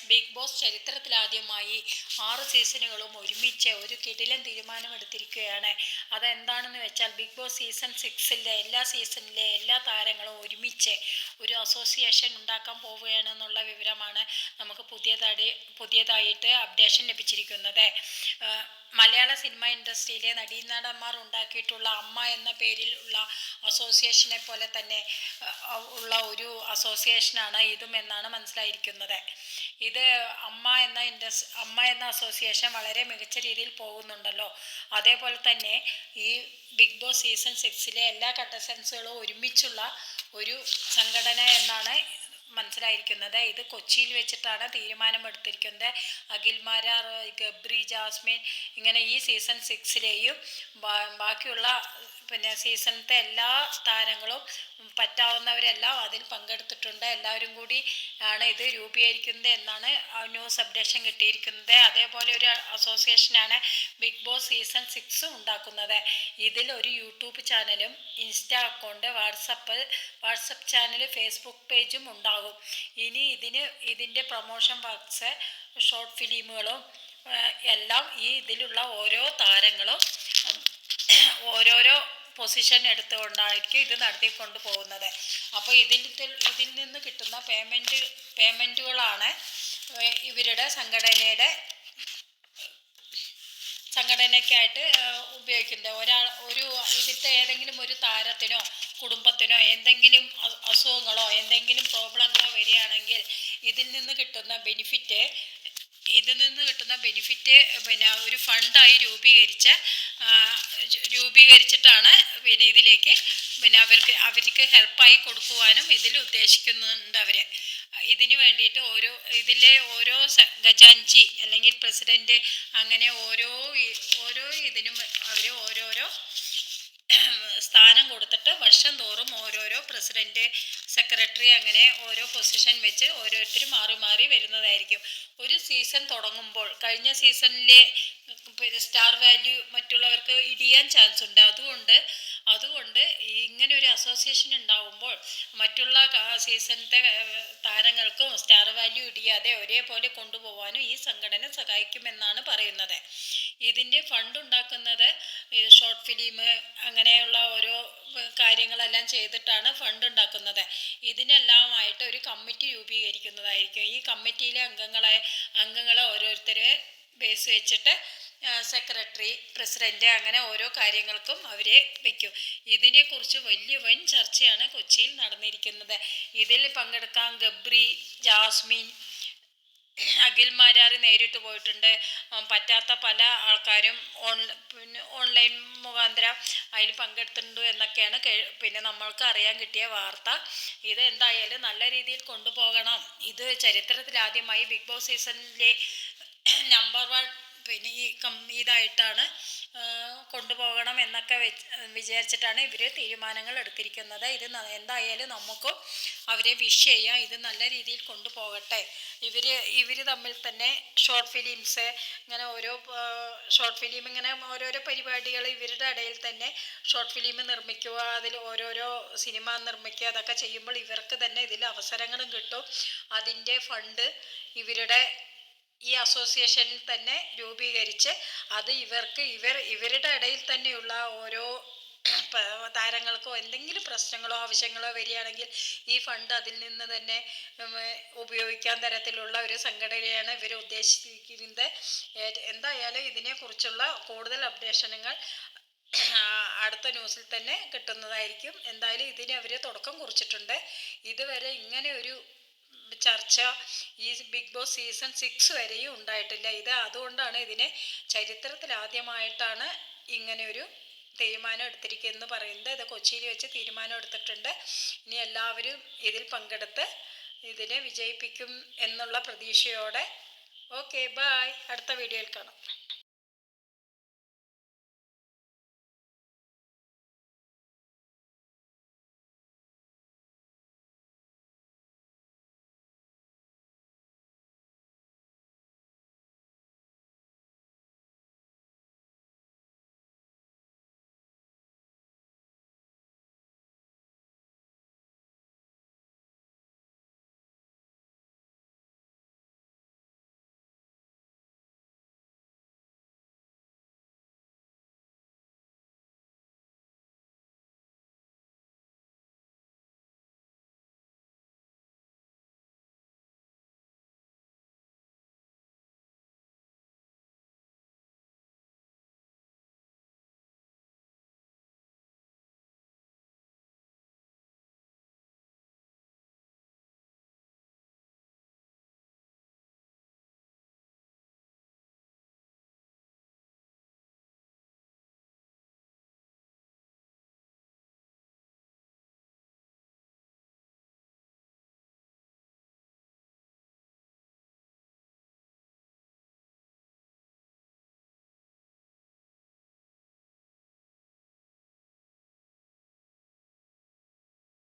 Big boss ചരിത്രത്തിലാദ്യമായി 6 സീസണുകളും ഒരുമിച്ച് ഒരു കിടിലൻ തീരുമാനമെടുത്തിരിക്കുകയാണ്. അതെന്താണെന്ന് വെച്ചാൽ ബിഗ് ബോസ് സീസൺ 6ലെ സീസണിലെ എല്ലാ താരങ്ങളും ഒരുമിച്ച് ഒരു അസോസിയേഷൻ ഉണ്ടാക്കാൻ പോവുകയാണെന്നുള്ള വിവരമാണ് നമുക്ക് പുതിയതായിട്ട് അപ്ഡേഷൻ ലഭിച്ചിരിക്കുന്നത്. മലയാള സിനിമ ഇൻഡസ്ട്രിയിലെ നടീനടന്മാർ ഉണ്ടാക്കിയിട്ടുള്ള അമ്മ എന്ന പേരിൽ ഉള്ള അസോസിയേഷനെ പോലെ തന്നെ ഉള്ള ഒരു അസോസിയേഷനാണ് ഇതും എന്നാണ് മനസ്സിലായിരിക്കുന്നത്. ഇത് അമ്മ എന്ന അസോസിയേഷൻ വളരെ മികച്ച രീതിയിൽ പോകുന്നുണ്ടല്ലോ. അതേപോലെ തന്നെ ഈ ബിഗ് ബോസ് സീസൺ 6ലെ എല്ലാ കണ്ടസ്റ്റൻസുകളും ഒരുമിച്ചുള്ള ഒരു സംഘടന എന്നാണ് മനസ്സിലായിരിക്കുന്നത്. ഇത് കൊച്ചിയിൽ വെച്ചിട്ടാണ് തീരുമാനമെടുത്തിരിക്കുന്നത്. അഖിൽമാരാർ, ഗബ്രി, ജാസ്മിൻ ഇങ്ങനെ ഈ സീസൺ 6ലെയും ബാക്കിയുള്ള സീസണത്തെ എല്ലാ താരങ്ങളും പറ്റാവുന്നവരെല്ലാം അതിൽ പങ്കെടുത്തിട്ടുണ്ട്. എല്ലാവരും കൂടി ആണ് ഇത് രൂപീകരിക്കുന്നത് എന്നാണ് ന്യൂസ് അപ്ഡേഷൻ കിട്ടിയിരിക്കുന്നത്. അതേപോലെ ഒരു അസോസിയേഷനാണ് ബിഗ് ബോസ് സീസൺ 6 ഉണ്ടാക്കുന്നത്. ഇതിൽ ഒരു യൂട്യൂബ് ചാനലും insta account, WhatsApp channel, Facebook പേജും ഉണ്ടാകും. ഇനി ഇതിൻ്റെ പ്രൊമോഷൻ വർക്ക്സ്, ഷോർട്ട് ഫിലിമുകളും എല്ലാം ഇതിലുള്ള ഓരോ താരങ്ങളും ഓരോരോ പൊസിഷൻ എടുത്തുകൊണ്ടായിരിക്കും ഇത് നടത്തിക്കൊണ്ട് പോകുന്നത്. അപ്പോൾ ഇതിൽ നിന്ന് കിട്ടുന്ന പേയ്മെൻറ്റുകളാണ് ഇവരുടെ സംഘടനയ്ക്കായിട്ട് ഉപയോഗിക്കുന്നത്. ഇതിലത്തെ ഏതെങ്കിലും ഒരു താരത്തിനോ കുടുംബത്തിനോ എന്തെങ്കിലും അസുഖങ്ങളോ എന്തെങ്കിലും പ്രോബ്ലങ്ങളോ വരികയാണെങ്കിൽ ഇതിൽ നിന്ന് കിട്ടുന്ന ബെനിഫിറ്റ് ഒരു ഫണ്ടായി രൂപീകരിച്ചിട്ടാണ് ഇതിലേക്ക് അവർക്ക് ഹെൽപ്പായി കൊടുക്കുവാനും ഇതിൽ ഉദ്ദേശിക്കുന്നുണ്ട് അവർ. ഇതിന് വേണ്ടിയിട്ട് ഓരോ ഖജാൻജി അല്ലെങ്കിൽ പ്രസിഡന്റ് അങ്ങനെ ഓരോ ഇതിനും അവർ ഓരോരോ സ്ഥാനം കൊടുത്തിട്ട് വർഷം തോറും ഓരോരോ പ്രസിഡന്റ്, സെക്രട്ടറി അങ്ങനെ ഓരോ പൊസിഷൻ വെച്ച് ഓരോരുത്തരും മാറി മാറി വരുന്നതായിരിക്കും. ഒരു സീസൺ തുടങ്ങുമ്പോൾ കഴിഞ്ഞ സീസണിലെ സ്റ്റാർ വാല്യൂ മറ്റുള്ളവർക്ക് ഇടിയാൻ ചാൻസ് ഉണ്ട്. അതുകൊണ്ട് ഇങ്ങനെ ഒരു അസോസിയേഷൻ ഉണ്ടാവുമ്പോൾ മറ്റുള്ള സീസണത്തെ താരങ്ങൾക്കും സ്റ്റാർ വാല്യൂ ഇടിയാതെ ഒരേപോലെ കൊണ്ടുപോകാനും ഈ സംഘടന സഹായിക്കുമെന്നാണ് പറയുന്നത്. ഇതിൻ്റെ ഫണ്ട് ഉണ്ടാക്കുന്നത് ഷോർട്ട് ഫിലിം അങ്ങനെയുള്ള ഓരോ കാര്യങ്ങളെല്ലാം ചെയ്തിട്ടാണ് ഫണ്ട് ഉണ്ടാക്കുന്നത്. ഇതിനെല്ലാമായിട്ട് ഒരു കമ്മിറ്റി രൂപീകരിക്കുന്നതായിരിക്കും. ഈ കമ്മിറ്റിയിലെ അംഗങ്ങളെ ഓരോരുത്തരെ ബേസ് വെച്ചിട്ട് സെക്രട്ടറി, പ്രസിഡന്റ് അങ്ങനെ ഓരോ കാര്യങ്ങൾക്കും അവരെ വയ്ക്കും. ഇതിനെക്കുറിച്ച് വൻ ചർച്ചയാണ് കൊച്ചിയിൽ നടന്നിരിക്കുന്നത്. ഇതിൽ പങ്കെടുക്കാൻ ഗബ്രി, ജാസ്മിൻ, അഖിൽമാരാർ നേരിട്ട് പോയിട്ടുണ്ട്. പറ്റാത്ത പല ആൾക്കാരും ഓൺലൈൻ മുഖാന്തരം അതിൽ പങ്കെടുത്തിട്ടുണ്ട് എന്നൊക്കെയാണ് നമ്മൾക്ക് അറിയാൻ കിട്ടിയ വാർത്ത. ഇത് എന്തായാലും നല്ല രീതിയിൽ കൊണ്ടുപോകണം. ഇത് ചരിത്രത്തിലാദ്യമായി ബിഗ് ബോസ് സീസണിലെ നമ്പർ 1 ഇതായിട്ടാണ് കൊണ്ടുപോകണം എന്നൊക്കെ വിചാരിച്ചിട്ടാണ് ഇവർ തീരുമാനങ്ങൾ എടുത്തിരിക്കുന്നത്. ഇത് എന്തായാലും നമുക്കും അവരെ വിഷ് ചെയ്യാം. ഇത് നല്ല രീതിയിൽ കൊണ്ടുപോകട്ടെ. ഇവർ തമ്മിൽ തന്നെ ഷോർട്ട് ഫിലിംസ് ഇങ്ങനെ ഓരോരോ പരിപാടികൾ ഇവരുടെ ഇടയിൽ തന്നെ ഷോർട്ട് ഫിലിം നിർമ്മിക്കുക, അതിൽ ഓരോരോ സിനിമ നിർമ്മിക്കുക, അതൊക്കെ ചെയ്യുമ്പോൾ ഇവർക്ക് തന്നെ ഇതിൽ അവസരങ്ങളും കിട്ടും. അതിൻ്റെ ഫണ്ട് ഇവരുടെ ഈ അസോസിയേഷനിൽ തന്നെ രൂപീകരിച്ച് അത് ഇവരുടെ ഇടയിൽ തന്നെയുള്ള ഓരോ താരങ്ങൾക്കോ എന്തെങ്കിലും പ്രശ്നങ്ങളോ ആവശ്യങ്ങളോ വരികയാണെങ്കിൽ ഈ ഫണ്ട് അതിൽ നിന്ന് തന്നെ ഉപയോഗിക്കാൻ തരത്തിലുള്ള ഒരു സംഘടനയാണ് ഇവർ ഉദ്ദേശിക്കുന്നത്. എന്തായാലും ഇതിനെക്കുറിച്ചുള്ള കൂടുതൽ അപ്ഡേഷനുകൾ അടുത്ത ന്യൂസിൽ തന്നെ കിട്ടുന്നതായിരിക്കും. എന്തായാലും ഇതിന് അവർ തുടക്കം കുറിച്ചിട്ടുണ്ട്. ഇതുവരെ ഇങ്ങനെ ഒരു ചർച്ച ഈ ബിഗ് ബോസ് സീസൺ 6 വരെയും ഉണ്ടായിട്ടില്ല. അതുകൊണ്ടാണ് ഇതിനെ ചരിത്രത്തിലാദ്യമായിട്ടാണ് ഇങ്ങനെ ഒരു തീരുമാനം എടുത്തിരിക്കുകയെന്ന് പറയുന്നത്. ഇത് കൊച്ചിയിൽ വെച്ച് തീരുമാനം എടുത്തിട്ടുണ്ട്. ഇനി എല്ലാവരും ഇതിൽ പങ്കെടുത്ത് ഇതിനെ വിജയിപ്പിക്കും എന്നുള്ള പ്രതീക്ഷയോടെ ഓക്കെ ബൈ. അടുത്ത വീഡിയോയിൽ കാണാം.